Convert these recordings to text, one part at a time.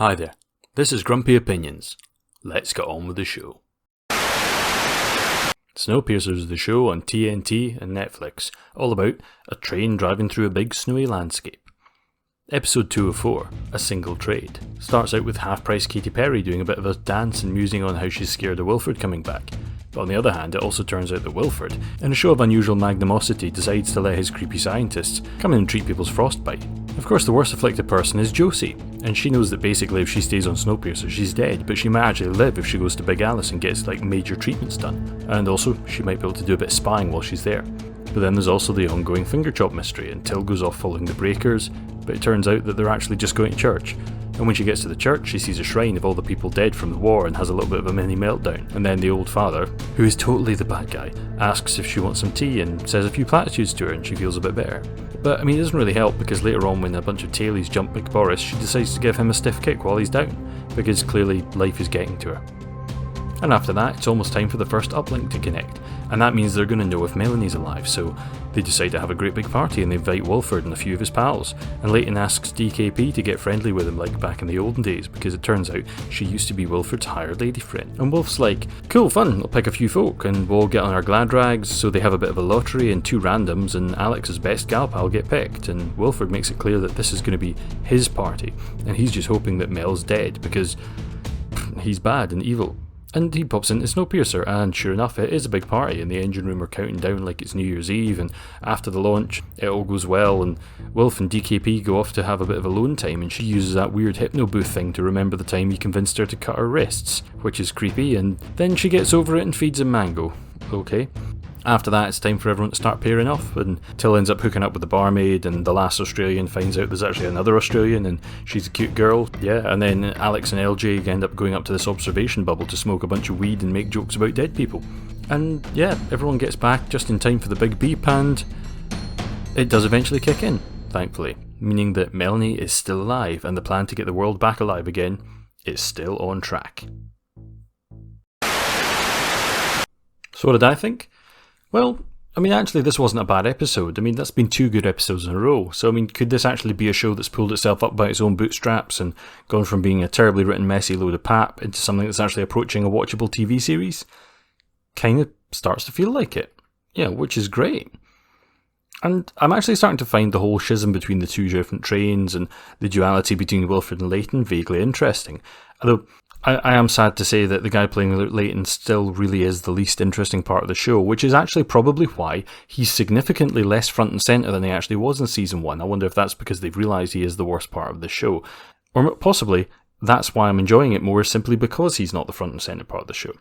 Hi there, this is Grumpy Opinions. Let's get on with the show. Snowpiercer is the show on TNT and Netflix, all about a train driving through a big snowy landscape. Episode 204, A Single Trade, starts out with half-price Katy Perry doing a bit of a dance and musing on how she's scared of Wilfred coming back. But on the other hand, it also turns out that Wilfred, in a show of unusual magnanimosity, decides to let his creepy scientists come in and treat people's frostbite. Of course, the worst afflicted person is Josie, and she knows that basically if she stays on Snowpiercer she's dead, but she might actually live if she goes to Big Alice and gets major treatments done. And also, she might be able to do a bit of spying while she's there. But then there's also the ongoing finger chop mystery, and Till goes off following the breakers, but it turns out that they're actually just going to church. And when she gets to the church, she sees a shrine of all the people dead from the war and has a little bit of a mini meltdown. And then the old father, who is totally the bad guy, asks if she wants some tea and says a few platitudes to her and she feels a bit better. But it doesn't really help because later on when a bunch of tailies jump Big Boris, she decides to give him a stiff kick while he's down, because clearly life is getting to her. And after that, it's almost time for the first uplink to connect, and that means they're going to know if Melanie's alive, so they decide to have a great big party and they invite Wilfred and a few of his pals, and Leighton asks DKP to get friendly with him like back in the olden days, because it turns out she used to be Wilfred's hired lady friend. And Wolf's like, cool, fun, I'll pick a few folk, and we'll all get on our glad rags, so they have a bit of a lottery and two randoms, and Alex's best gal pal get picked, and Wilfred makes it clear that this is going to be his party, and he's just hoping that Mel's dead, because he's bad and evil. And he pops into Snowpiercer, and sure enough, it is a big party, and the engine room are counting down like it's New Year's Eve, and after the launch, it all goes well, and Wilf and DKP go off to have a bit of alone time, and she uses that weird hypno booth thing to remember the time he convinced her to cut her wrists, which is creepy, and then she gets over it and feeds him mango. Okay. After that, it's time for everyone to start pairing off, and Till ends up hooking up with the barmaid, and the last Australian finds out there's actually another Australian, and she's a cute girl, yeah, and then Alex and LJ end up going up to this observation bubble to smoke a bunch of weed and make jokes about dead people. And yeah, everyone gets back just in time for the big beep, and it does eventually kick in, thankfully, meaning that Melanie is still alive, and the plan to get the world back alive again is still on track. So what did I think? Well, actually this wasn't a bad episode. That's been 2 good episodes in a row. So, could this actually be a show that's pulled itself up by its own bootstraps and gone from being a terribly written, messy load of pap into something that's actually approaching a watchable TV series? Kind of starts to feel like it. Yeah, which is great. And I'm actually starting to find the whole schism between the two different trains and the duality between Wilfred and Leighton vaguely interesting. Although, I am sad to say that the guy playing Leighton still really is the least interesting part of the show, which is actually probably why he's significantly less front and centre than he actually was in Season 1. I wonder if that's because they've realised he is the worst part of the show. Or possibly, that's why I'm enjoying it more, simply because he's not the front and centre part of the show.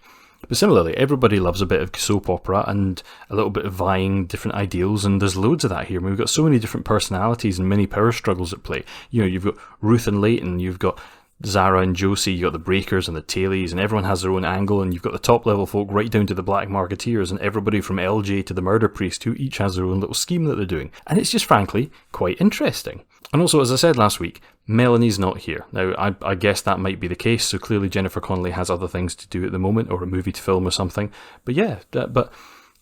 But similarly, everybody loves a bit of soap opera and a little bit of vying different ideals, and there's loads of that here. We've got so many different personalities and mini power struggles at play. You've got Ruth and Leighton, you've got Zara and Josie, you got the Breakers and the Tailies, and everyone has their own angle, and you've got the top level folk right down to the Black Marketeers, and everybody from LJ to the Murder Priest, who each has their own little scheme that they're doing. And it's just frankly quite interesting. And also, as I said last week, Melanie's not here. Now, I guess that might be the case, so clearly Jennifer Connelly has other things to do at the moment, or a movie to film or something. But yeah,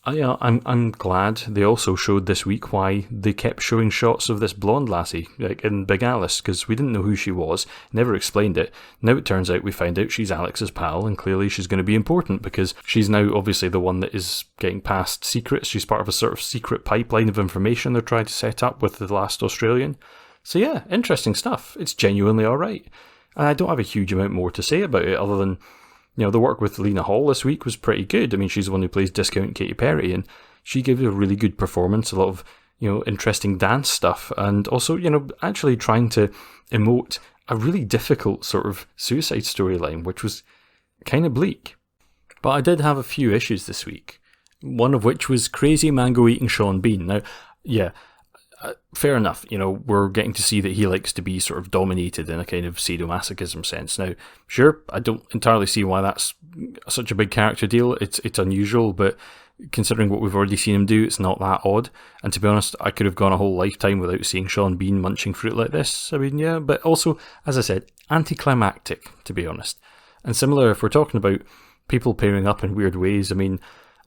I'm glad they also showed this week why they kept showing shots of this blonde lassie, like in Big Alice, because we didn't know who she was, never explained it. Now it turns out we find out she's Alex's pal, and clearly she's going to be important, because she's now obviously the one that is getting past secrets. She's part of a sort of secret pipeline of information they're trying to set up with the last Australian. So yeah, interesting stuff. It's genuinely alright. And I don't have a huge amount more to say about it, other than the work with Lena Hall this week was pretty good. She's the one who plays Discount Katy Perry, and she gave a really good performance, a lot of, interesting dance stuff, and also, actually trying to emote a really difficult sort of suicide storyline, which was kind of bleak. But I did have a few issues this week, one of which was crazy mango-eating Sean Bean. Now, yeah, fair enough, we're getting to see that he likes to be sort of dominated in a kind of sadomasochism sense. Now, sure, I don't entirely see why that's such a big character deal. It's unusual, but considering what we've already seen him do, it's not that odd. And to be honest, I could have gone a whole lifetime without seeing Sean Bean munching fruit like this. Yeah, but also, as I said, anticlimactic, to be honest. And similar, if we're talking about people pairing up in weird ways,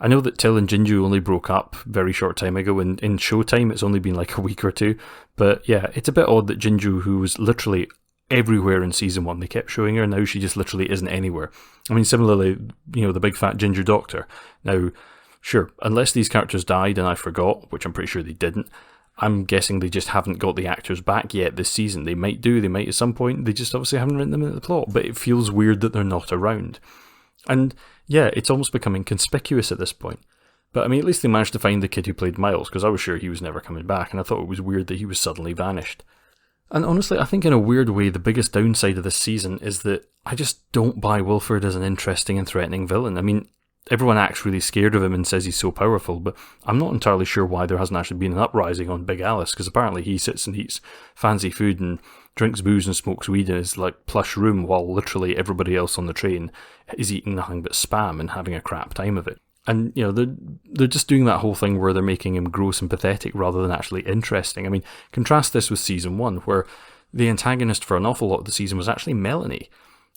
I know that Till and Jinju only broke up very short time ago, and in Showtime it's only been like a week or two, but yeah, it's a bit odd that Jinju, who was literally everywhere in season 1. They kept showing her, and now she just literally isn't anywhere. I mean, similarly, the big fat ginger doctor. Now, sure, unless these characters died and I forgot, which I'm pretty sure they didn't, I'm guessing they just haven't got the actors back yet this season. They might do, they might at some point, they just obviously haven't written them into the plot, but it feels weird that they're not around. And yeah, it's almost becoming conspicuous at this point. But I mean, at least they managed to find the kid who played Miles, because I was sure he was never coming back, and I thought it was weird that he was suddenly vanished. And honestly, I think in a weird way, the biggest downside of this season is that I just don't buy Wilford as an interesting and threatening villain. I mean, everyone acts really scared of him and says he's so powerful, but I'm not entirely sure why there hasn't actually been an uprising on Big Alice, because apparently he sits and eats fancy food and drinks booze and smokes weed in his plush room, while literally everybody else on the train is eating nothing but spam and having a crap time of it. And, they're just doing that whole thing where they're making him gross and pathetic rather than actually interesting. I mean, contrast this with season 1, where the antagonist for an awful lot of the season was actually Melanie.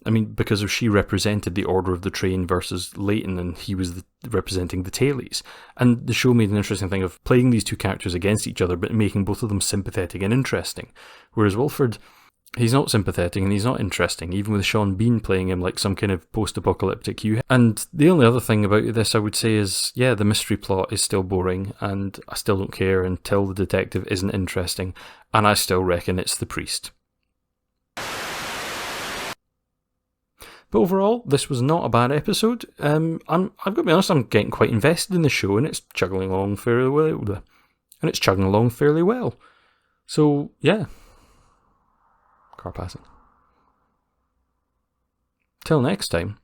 I mean, because she represented the Order of the Train versus Leighton, and he was representing the Tailies. And the show made an interesting thing of playing these two characters against each other, but making both of them sympathetic and interesting. Whereas Wilford, he's not sympathetic and he's not interesting, even with Sean Bean playing him like some kind of post-apocalyptic hue. And the only other thing about this I would say is, yeah, the mystery plot is still boring, and I still don't care until the detective isn't interesting, and I still reckon it's the priest. But overall, this was not a bad episode. I've got to be honest, I'm getting quite invested in the show, and it's chugging along fairly well. So, yeah. Car passing. Till next time,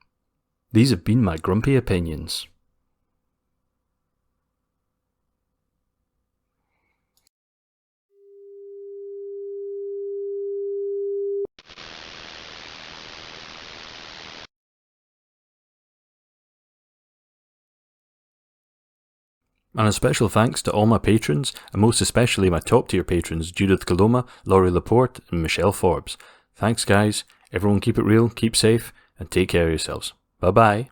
these have been my grumpy opinions. And a special thanks to all my patrons, and most especially my top tier patrons Judith Coloma, Laurie Laporte, and Michelle Forbes. Thanks guys, everyone keep it real, keep safe, and take care of yourselves. Bye bye.